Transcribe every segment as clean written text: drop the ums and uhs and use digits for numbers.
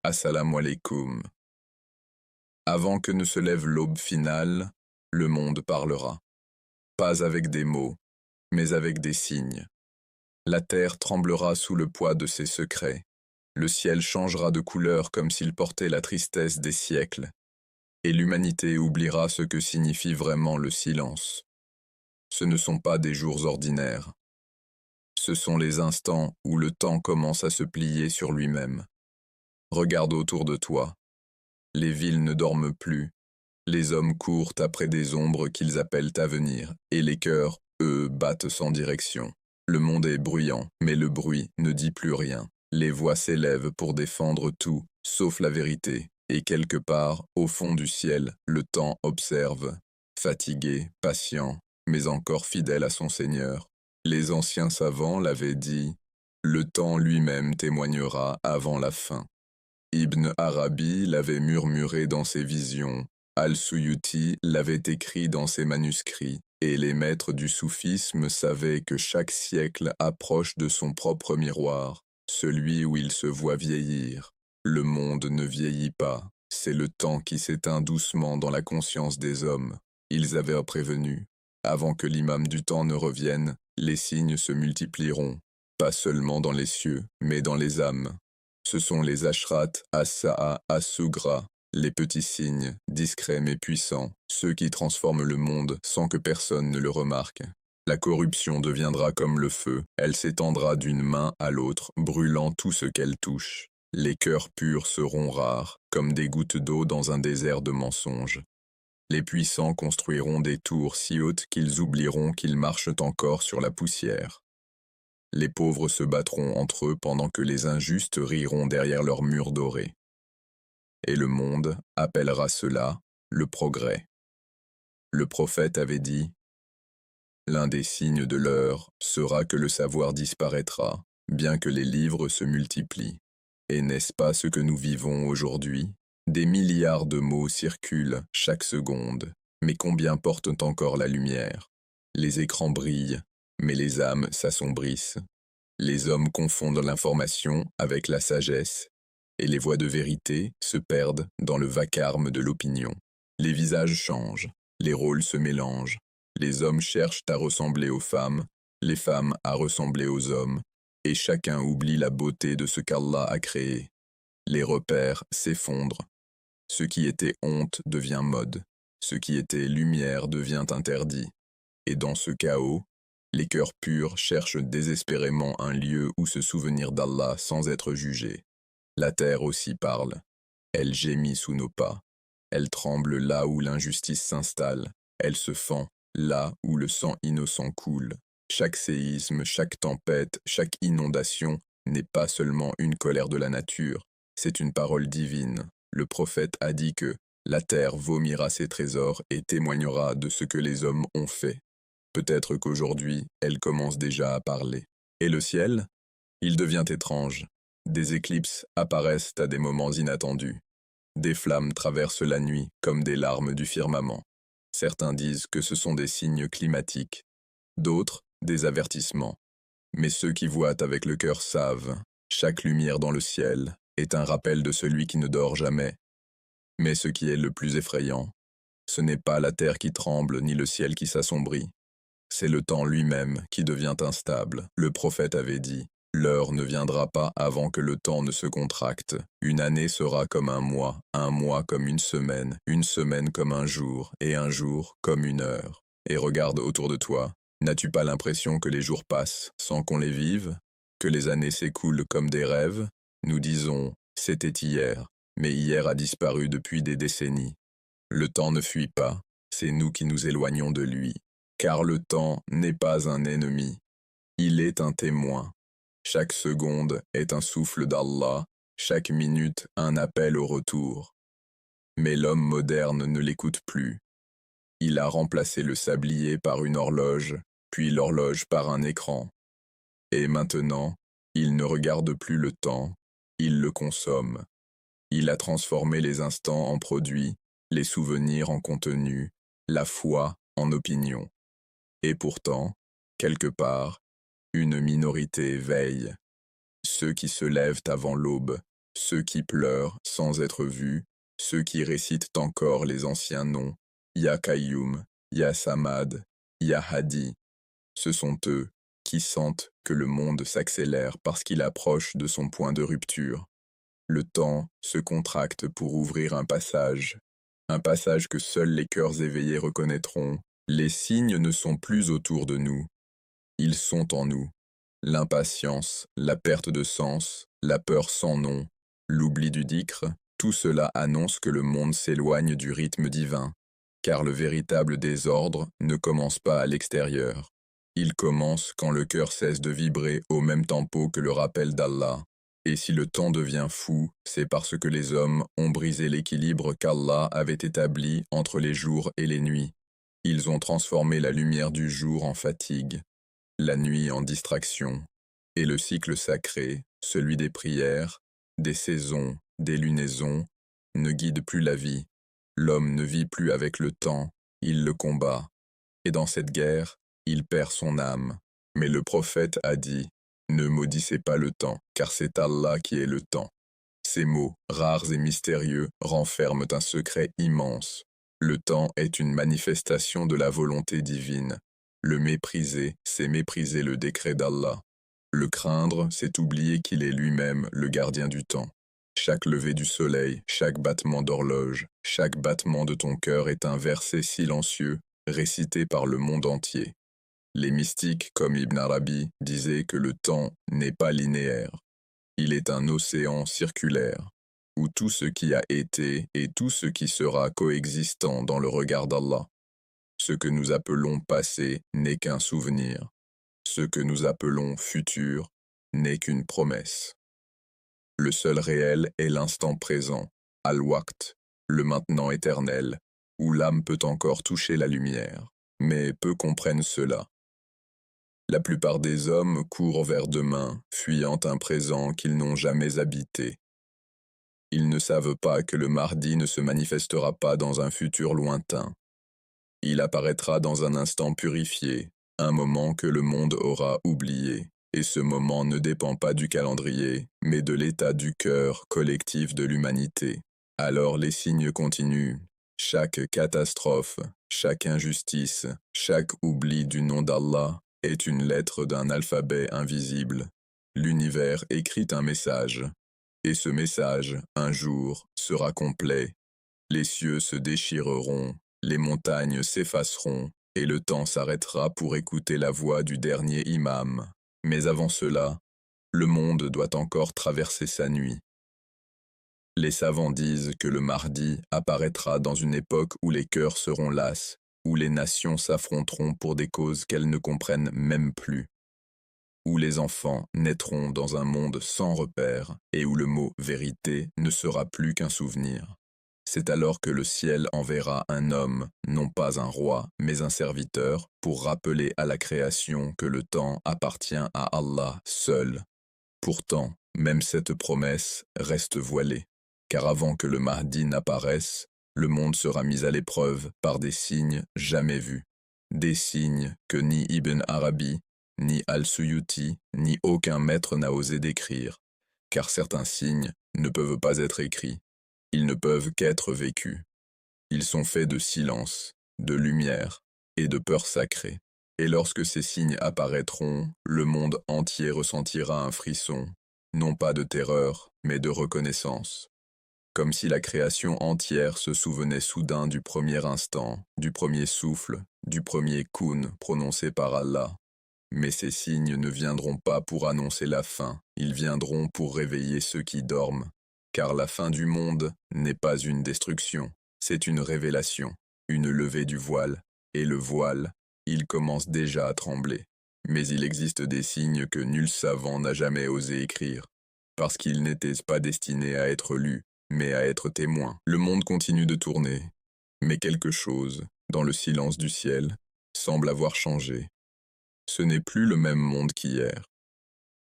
Assalamu alaikum. Avant que ne se lève l'aube finale, le monde parlera. Pas avec des mots, mais avec des signes. La terre tremblera sous le poids de ses secrets. Le ciel changera de couleur comme s'il portait la tristesse des siècles. Et l'humanité oubliera ce que signifie vraiment le silence. Ce ne sont pas des jours ordinaires. Ce sont les instants où le temps commence à se plier sur lui-même. Regarde autour de toi. Les villes ne dorment plus. Les hommes courent après des ombres qu'ils appellent à venir, et les cœurs, eux, battent sans direction. Le monde est bruyant, mais le bruit ne dit plus rien. Les voix s'élèvent pour défendre tout, sauf la vérité, et quelque part, au fond du ciel, le temps observe, fatigué, patient, mais encore fidèle à son Seigneur. Les anciens savants l'avaient dit, le temps lui-même témoignera avant la fin. Ibn Arabi l'avait murmuré dans ses visions, Al-Suyuti l'avait écrit dans ses manuscrits, et les maîtres du soufisme savaient que chaque siècle approche de son propre miroir, celui où il se voit vieillir. Le monde ne vieillit pas, c'est le temps qui s'éteint doucement dans la conscience des hommes. Ils avaient prévenu. Avant que l'imam du temps ne revienne, les signes se multiplieront, pas seulement dans les cieux, mais dans les âmes. Ce sont les ashrat, as-sa'a, as-sugra, les petits signes, discrets mais puissants, ceux qui transforment le monde sans que personne ne le remarque. La corruption deviendra comme le feu, elle s'étendra d'une main à l'autre, brûlant tout ce qu'elle touche. Les cœurs purs seront rares, comme des gouttes d'eau dans un désert de mensonges. Les puissants construiront des tours si hautes qu'ils oublieront qu'ils marchent encore sur la poussière. Les pauvres se battront entre eux pendant que les injustes riront derrière leurs murs dorés. Et le monde appellera cela le progrès. Le prophète avait dit, « L'un des signes de l'heure sera que le savoir disparaîtra, bien que les livres se multiplient. Et n'est-ce pas ce que nous vivons aujourd'hui? Des milliards de mots circulent chaque seconde, mais combien portent encore la lumière? Les écrans brillent, mais les âmes s'assombrissent. Les hommes confondent l'information avec la sagesse, et les voix de vérité se perdent dans le vacarme de l'opinion. Les visages changent, les rôles se mélangent, les hommes cherchent à ressembler aux femmes, les femmes à ressembler aux hommes, et chacun oublie la beauté de ce qu'Allah a créé. Les repères s'effondrent. Ce qui était honte devient mode, ce qui était lumière devient interdit. Et dans ce chaos, les cœurs purs cherchent désespérément un lieu où se souvenir d'Allah sans être jugés. La terre aussi parle. Elle gémit sous nos pas. Elle tremble là où l'injustice s'installe. Elle se fend là où le sang innocent coule. Chaque séisme, chaque tempête, chaque inondation n'est pas seulement une colère de la nature, c'est une parole divine. Le prophète a dit que la terre vomira ses trésors et témoignera de ce que les hommes ont fait. Peut-être qu'aujourd'hui, elle commence déjà à parler. Et le ciel? Il devient étrange. Des éclipses apparaissent à des moments inattendus. Des flammes traversent la nuit comme des larmes du firmament. Certains disent que ce sont des signes climatiques, d'autres des avertissements. Mais ceux qui voient avec le cœur savent, chaque lumière dans le ciel est un rappel de celui qui ne dort jamais. Mais ce qui est le plus effrayant, ce n'est pas la terre qui tremble ni le ciel qui s'assombrit. C'est le temps lui-même qui devient instable. Le prophète avait dit, « L'heure ne viendra pas avant que le temps ne se contracte. Une année sera comme un mois comme une semaine comme et un jour comme une heure. » Et regarde autour de toi. N'as-tu pas l'impression que les jours passent sans qu'on les vive? Que les années s'écoulent comme des rêves? Nous disons, c'était hier, mais hier a disparu depuis des décennies. Le temps ne fuit pas, c'est nous qui nous éloignons de lui. Car le temps n'est pas un ennemi, il est un témoin. Chaque seconde est un souffle d'Allah, chaque minute un appel au retour. Mais l'homme moderne ne l'écoute plus. Il a remplacé le sablier par une horloge, puis l'horloge par un écran. Et maintenant, il ne regarde plus le temps, il le consomme. Il a transformé les instants en produits, les souvenirs en contenu, la foi en opinion. Et pourtant, quelque part, une minorité veille. Ceux qui se lèvent avant l'aube, ceux qui pleurent sans être vus, ceux qui récitent encore les anciens noms, Ya Qayyum, Ya Samad, Ya Hadi. Ce sont eux qui sentent que le monde s'accélère parce qu'il approche de son point de rupture. Le temps se contracte pour ouvrir un passage que seuls les cœurs éveillés reconnaîtront. Les signes ne sont plus autour de nous, ils sont en nous. L'impatience, la perte de sens, la peur sans nom, l'oubli du dhikr, tout cela annonce que le monde s'éloigne du rythme divin, car le véritable désordre ne commence pas à l'extérieur. Il commence quand le cœur cesse de vibrer au même tempo que le rappel d'Allah. Et si le temps devient fou, c'est parce que les hommes ont brisé l'équilibre qu'Allah avait établi entre les jours et les nuits. Ils ont transformé la lumière du jour en fatigue, la nuit en distraction, et le cycle sacré, celui des prières, des saisons, des lunaisons, ne guide plus la vie. L'homme ne vit plus avec le temps, il le combat. Et dans cette guerre, il perd son âme. Mais le prophète a dit, ne maudissez pas le temps, car c'est Allah qui est le temps. Ces mots, rares et mystérieux, renferment un secret immense. Le temps est une manifestation de la volonté divine. Le mépriser, c'est mépriser le décret d'Allah. Le craindre, c'est oublier qu'il est lui-même le gardien du temps. Chaque lever du soleil, chaque battement d'horloge, chaque battement de ton cœur est un verset silencieux, récité par le monde entier. Les mystiques, comme Ibn Arabi, disaient que le temps n'est pas linéaire. Il est un océan circulaire, où tout ce qui a été et tout ce qui sera coexistant dans le regard d'Allah. Ce que nous appelons passé n'est qu'un souvenir. Ce que nous appelons futur n'est qu'une promesse. Le seul réel est l'instant présent, al-waqt, le maintenant éternel, où l'âme peut encore toucher la lumière. Mais peu comprennent cela. La plupart des hommes courent vers demain, fuyant un présent qu'ils n'ont jamais habité. Ils ne savent pas que le mardi ne se manifestera pas dans un futur lointain. Il apparaîtra dans un instant purifié, un moment que le monde aura oublié, et ce moment ne dépend pas du calendrier, mais de l'état du cœur collectif de l'humanité. Alors les signes continuent. Chaque catastrophe, chaque injustice, chaque oubli du nom d'Allah est une lettre d'un alphabet invisible. L'univers écrit un message, et ce message, un jour, sera complet. Les cieux se déchireront, les montagnes s'effaceront, et le temps s'arrêtera pour écouter la voix du dernier imam. Mais avant cela, le monde doit encore traverser sa nuit. Les savants disent que le mardi apparaîtra dans une époque où les cœurs seront lasses, où les nations s'affronteront pour des causes qu'elles ne comprennent même plus, où les enfants naîtront dans un monde sans repère et où le mot vérité ne sera plus qu'un souvenir. C'est alors que le ciel enverra un homme, non pas un roi, mais un serviteur, pour rappeler à la création que le temps appartient à Allah seul. Pourtant, même cette promesse reste voilée, car avant que le Mahdi n'apparaisse, le monde sera mis à l'épreuve par des signes jamais vus. Des signes que ni Ibn Arabi, ni Al-Suyuti, ni aucun maître n'a osé décrire, car certains signes ne peuvent pas être écrits. Ils ne peuvent qu'être vécus. Ils sont faits de silence, de lumière et de peur sacrée. Et lorsque ces signes apparaîtront, le monde entier ressentira un frisson, non pas de terreur, mais de reconnaissance. Comme si la création entière se souvenait soudain du premier instant, du premier souffle, du premier kun prononcé par Allah. Mais ces signes ne viendront pas pour annoncer la fin, ils viendront pour réveiller ceux qui dorment. Car la fin du monde n'est pas une destruction, c'est une révélation, une levée du voile, et le voile, il commence déjà à trembler. Mais il existe des signes que nul savant n'a jamais osé écrire, parce qu'ils n'étaient pas destinés à être lus, mais à être témoins. Le monde continue de tourner, mais quelque chose, dans le silence du ciel, semble avoir changé. Ce n'est plus le même monde qu'hier.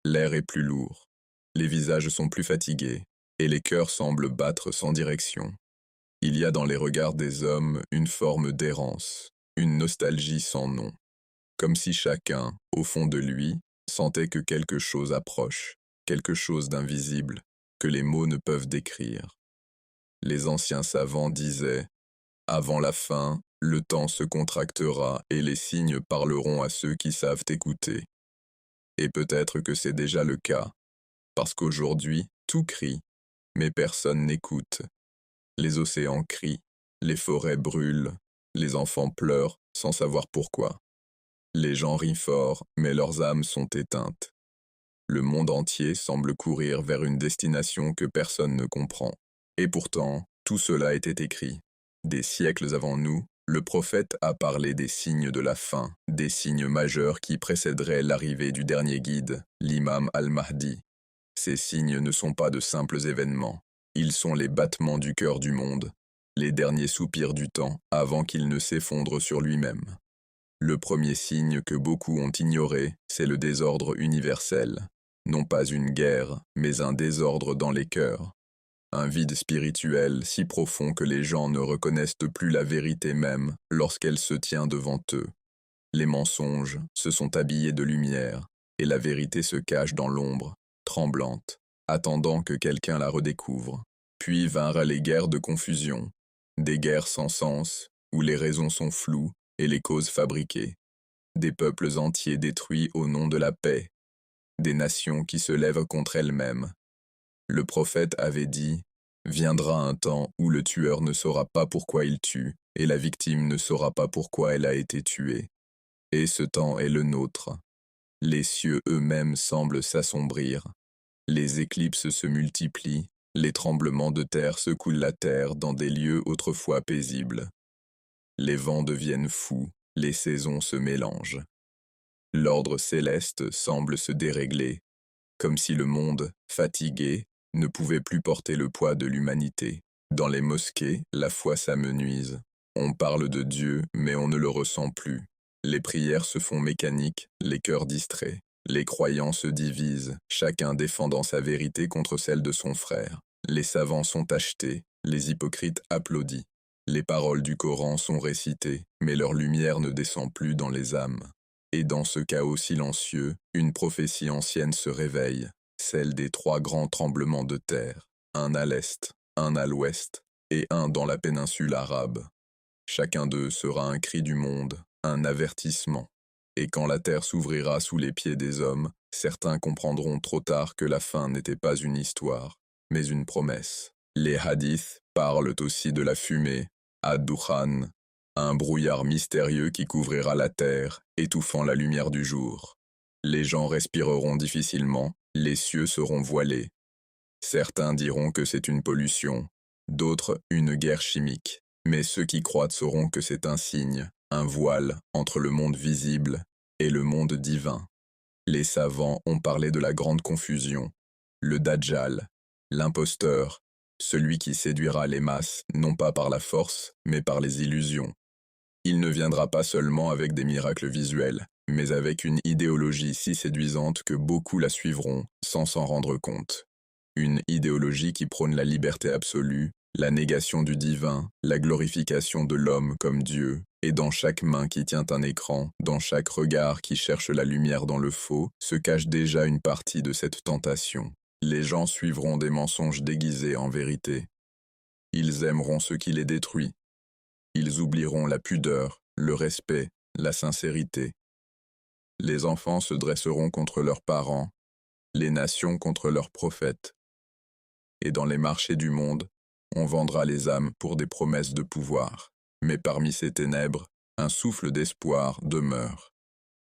L'air est plus lourd, les visages sont plus fatigués, et les cœurs semblent battre sans direction. Il y a dans les regards des hommes une forme d'errance, une nostalgie sans nom, comme si chacun, au fond de lui, sentait que quelque chose approche, quelque chose d'invisible, que les mots ne peuvent décrire. Les anciens savants disaient « Avant la fin, le temps se contractera et les signes parleront à ceux qui savent écouter. » Et peut-être que c'est déjà le cas, parce qu'aujourd'hui, tout crie, mais personne n'écoute. Les océans crient, les forêts brûlent, les enfants pleurent sans savoir pourquoi. Les gens rient fort, mais leurs âmes sont éteintes. Le monde entier semble courir vers une destination que personne ne comprend. Et pourtant, tout cela était écrit. Des siècles avant nous, le prophète a parlé des signes de la fin, des signes majeurs qui précéderaient l'arrivée du dernier guide, l'imam al-Mahdi. Ces signes ne sont pas de simples événements. Ils sont les battements du cœur du monde, les derniers soupirs du temps avant qu'il ne s'effondre sur lui-même. Le premier signe que beaucoup ont ignoré, c'est le désordre universel. Non pas une guerre, mais un désordre dans les cœurs. Un vide spirituel si profond que les gens ne reconnaissent plus la vérité même lorsqu'elle se tient devant eux. Les mensonges se sont habillés de lumière, et la vérité se cache dans l'ombre, tremblante, attendant que quelqu'un la redécouvre. Puis vinrent les guerres de confusion, des guerres sans sens, où les raisons sont floues et les causes fabriquées. Des peuples entiers détruits au nom de la paix, des nations qui se lèvent contre elles-mêmes. Le prophète avait dit « Viendra un temps où le tueur ne saura pas pourquoi il tue, et la victime ne saura pas pourquoi elle a été tuée. Et ce temps est le nôtre. Les cieux eux-mêmes semblent s'assombrir. Les éclipses se multiplient, les tremblements de terre secouent la terre dans des lieux autrefois paisibles. Les vents deviennent fous, les saisons se mélangent. L'ordre céleste semble se dérégler, comme si le monde, fatigué, ne pouvait plus porter le poids de l'humanité. Dans les mosquées, la foi s'amenuise. On parle de Dieu, mais on ne le ressent plus. Les prières se font mécaniques, les cœurs distraits. Les croyants se divisent, chacun défendant sa vérité contre celle de son frère. Les savants sont achetés, les hypocrites applaudis. Les paroles du Coran sont récitées, mais leur lumière ne descend plus dans les âmes. Et dans ce chaos silencieux, une prophétie ancienne se réveille, celle des 3 grands tremblements de terre, un à l'est, un à l'ouest, et un dans la péninsule arabe. Chacun d'eux sera un cri du monde, un avertissement. Et quand la terre s'ouvrira sous les pieds des hommes, certains comprendront trop tard que la fin n'était pas une histoire, mais une promesse. Les hadiths parlent aussi de la fumée, ad-dukhan, un brouillard mystérieux qui couvrira la terre, étouffant la lumière du jour. Les gens respireront difficilement, les cieux seront voilés. Certains diront que c'est une pollution, d'autres une guerre chimique. Mais ceux qui croient sauront que c'est un signe, un voile entre le monde visible et le monde divin. Les savants ont parlé de la grande confusion, le Dajjal, l'imposteur, celui qui séduira les masses, non pas par la force, mais par les illusions. Il ne viendra pas seulement avec des miracles visuels, mais avec une idéologie si séduisante que beaucoup la suivront sans s'en rendre compte. Une idéologie qui prône la liberté absolue, la négation du divin, la glorification de l'homme comme Dieu, et dans chaque main qui tient un écran, dans chaque regard qui cherche la lumière dans le faux, se cache déjà une partie de cette tentation. Les gens suivront des mensonges déguisés en vérité. Ils aimeront ce qui les détruit. Ils oublieront la pudeur, le respect, la sincérité. Les enfants se dresseront contre leurs parents, les nations contre leurs prophètes. Et dans les marchés du monde, on vendra les âmes pour des promesses de pouvoir. Mais parmi ces ténèbres, un souffle d'espoir demeure.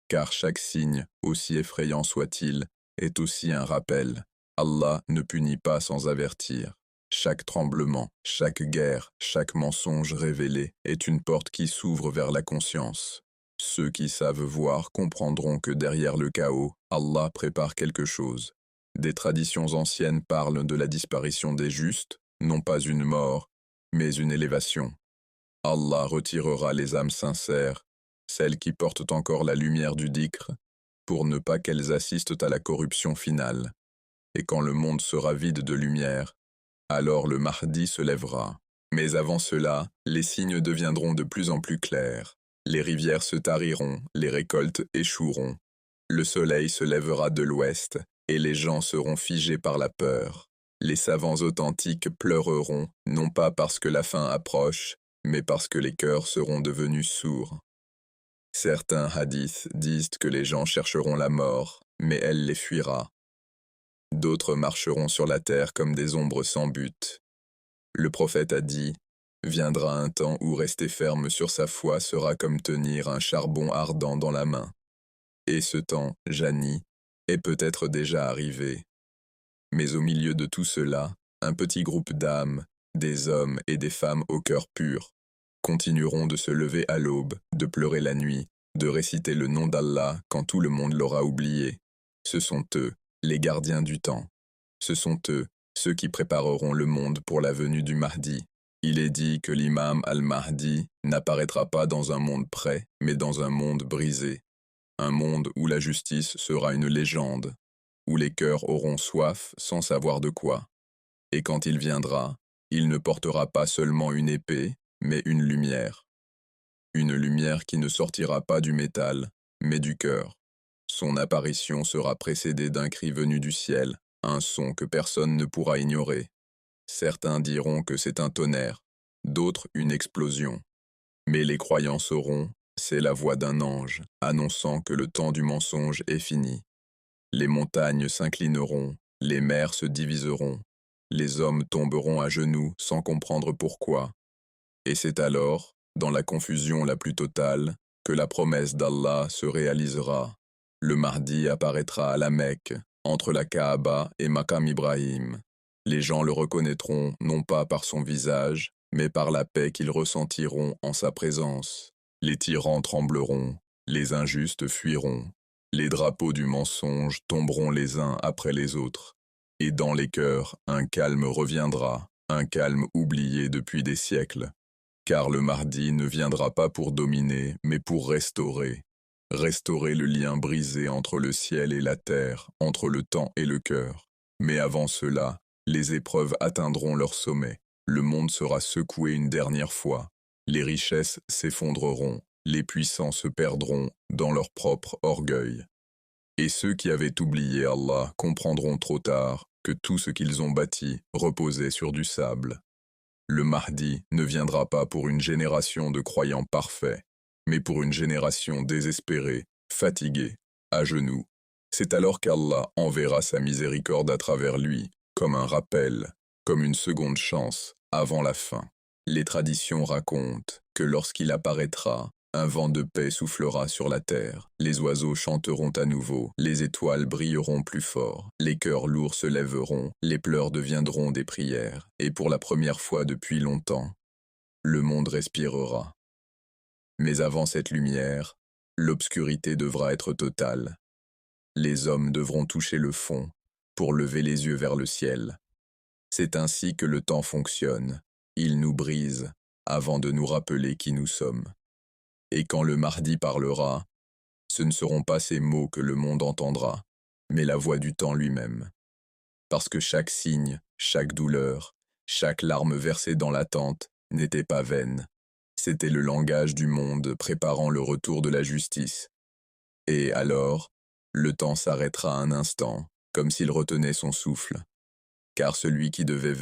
Car chaque signe, aussi effrayant soit-il, est aussi un rappel. Allah ne punit pas sans avertir. Chaque tremblement, chaque guerre, chaque mensonge révélé est une porte qui s'ouvre vers la conscience. Ceux qui savent voir comprendront que derrière le chaos, Allah prépare quelque chose. Des traditions anciennes parlent de la disparition des justes, non pas une mort, mais une élévation. Allah retirera les âmes sincères, celles qui portent encore la lumière du dhikr, pour ne pas qu'elles assistent à la corruption finale. Et quand le monde sera vide de lumière, alors le Mahdi se lèvera. Mais avant cela, les signes deviendront de plus en plus clairs. Les rivières se tariront, les récoltes échoueront. Le soleil se lèvera de l'ouest, et les gens seront figés par la peur. Les savants authentiques pleureront, non pas parce que la fin approche, mais parce que les cœurs seront devenus sourds. Certains hadiths disent que les gens chercheront la mort, mais elle les fuira. D'autres marcheront sur la terre comme des ombres sans but. Le prophète a dit, « Viendra un temps où rester ferme sur sa foi sera comme tenir un charbon ardent dans la main. » Et ce temps, Jani, est peut-être déjà arrivé. Mais au milieu de tout cela, un petit groupe d'âmes, des hommes et des femmes au cœur pur, continueront de se lever à l'aube, de pleurer la nuit, de réciter le nom d'Allah quand tout le monde l'aura oublié. Ce sont eux, les gardiens du temps. Ce sont eux, ceux qui prépareront le monde pour la venue du Mahdi. Il est dit que l'imam al-Mahdi n'apparaîtra pas dans un monde prêt, mais dans un monde brisé. Un monde où la justice sera une légende, où les cœurs auront soif sans savoir de quoi. Et quand il viendra, il ne portera pas seulement une épée, mais une lumière. Une lumière qui ne sortira pas du métal, mais du cœur. Son apparition sera précédée d'un cri venu du ciel, un son que personne ne pourra ignorer. Certains diront que c'est un tonnerre, d'autres une explosion. Mais les croyants sauront, c'est la voix d'un ange, annonçant que le temps du mensonge est fini. Les montagnes s'inclineront, les mers se diviseront, les hommes tomberont à genoux sans comprendre pourquoi. Et c'est alors, dans la confusion la plus totale, que la promesse d'Allah se réalisera. Le Mahdi apparaîtra à la Mecque, entre la Kaaba et Maqam Ibrahim. Les gens le reconnaîtront non pas par son visage, mais par la paix qu'ils ressentiront en sa présence. Les tyrans trembleront, les injustes fuiront, les drapeaux du mensonge tomberont les uns après les autres. Et dans les cœurs, un calme reviendra, un calme oublié depuis des siècles. Car le Mahdi ne viendra pas pour dominer, mais pour restaurer. Restaurer le lien brisé entre le ciel et la terre, entre le temps et le cœur. Mais avant cela, les épreuves atteindront leur sommet. Le monde sera secoué une dernière fois. Les richesses s'effondreront, les puissants se perdront dans leur propre orgueil. Et ceux qui avaient oublié Allah comprendront trop tard que tout ce qu'ils ont bâti reposait sur du sable. Le Mahdi ne viendra pas pour une génération de croyants parfaits, mais pour une génération désespérée, fatiguée, à genoux. C'est alors qu'Allah enverra sa miséricorde à travers lui, comme un rappel, comme une seconde chance, avant la fin. Les traditions racontent que lorsqu'il apparaîtra, un vent de paix soufflera sur la terre, les oiseaux chanteront à nouveau, les étoiles brilleront plus fort, les cœurs lourds se lèveront, les pleurs deviendront des prières, et pour la première fois depuis longtemps, le monde respirera. Mais avant cette lumière, l'obscurité devra être totale. Les hommes devront toucher le fond pour lever les yeux vers le ciel. C'est ainsi que le temps fonctionne. Il nous brise avant de nous rappeler qui nous sommes. Et quand le Mahdi parlera, ce ne seront pas ces mots que le monde entendra, mais la voix du temps lui-même. Parce que chaque signe, chaque douleur, chaque larme versée dans l'attente n'était pas vaine. C'était le langage du monde préparant le retour de la justice. Et alors, le temps s'arrêtera un instant, comme s'il retenait son souffle. Car celui qui devait venir